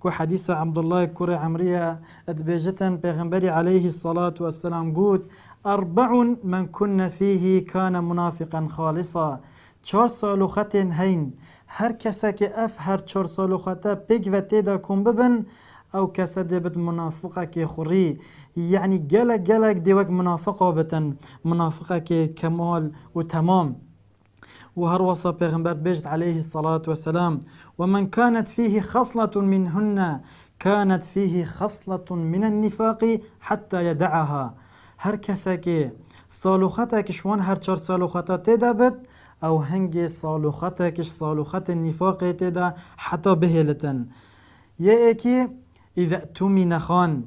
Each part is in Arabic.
كو حديث عبد الله كوري عمرية ادبيجتن پیغمبري عليه الصلاة والسلام قود 4 من كن فيه كان منافقا خالصا. 4 سالوختين هين هر کسا که اف هر 4 سالوخته پیگ و تیدا کن ببن او کسا دی بد منافقه که خوری، یعنی گلک گلک دیوک منافقه بتن، منافقه که کمال و تمام. وهر وصى پیغمبر بجد عليه الصلاة والسلام ومن كانت فيه خصلة منهن كانت فيه خصلة من النفاق حتى يدعها. هر کسا که سالوخته کشوان هر 4 سالوخته تیدا بد او هنگی سالوخته کش سالوخت نفاق تیدا حتی بهلتن. یه ایکی اذا اؤتمن خان،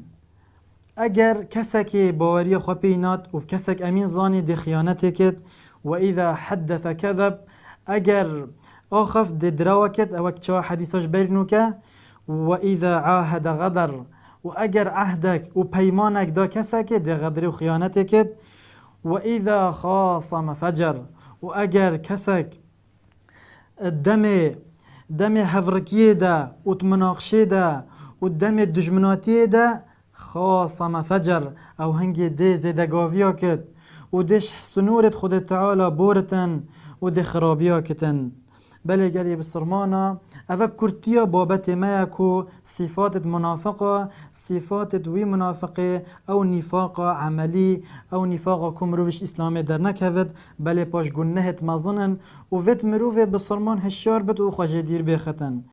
اگر کسک باوری خو پینات و کسک امین زانی دی خیانت کد. و اذا حدث کذب، اگر آخف دی دراو کد او چا حدیثاش برنو که. و اذا عاهد غدر، و اگر عهدک و پیمانک دا کسک دی غدر و خیانت کد. و اذا خاصم فجر، و اگر کسک دم هفرکیه ده و مناقشه ده و دم دجمناتی ده خاصم فجر او هنگی ده زیدگاویا کد و دش سنورت خود تعالی بورتن و ده خرابیا کتن. بله گلی بسرمانا اوه کرتیا بابت میکو صفات منافقه، صفات وی منافقه او نفاق عملی او نفاق کمروش اسلام در نکهد، بله پاش گنهت مزنن و ویت مروف بسرمان هشار بد و خواجه دیر بختن.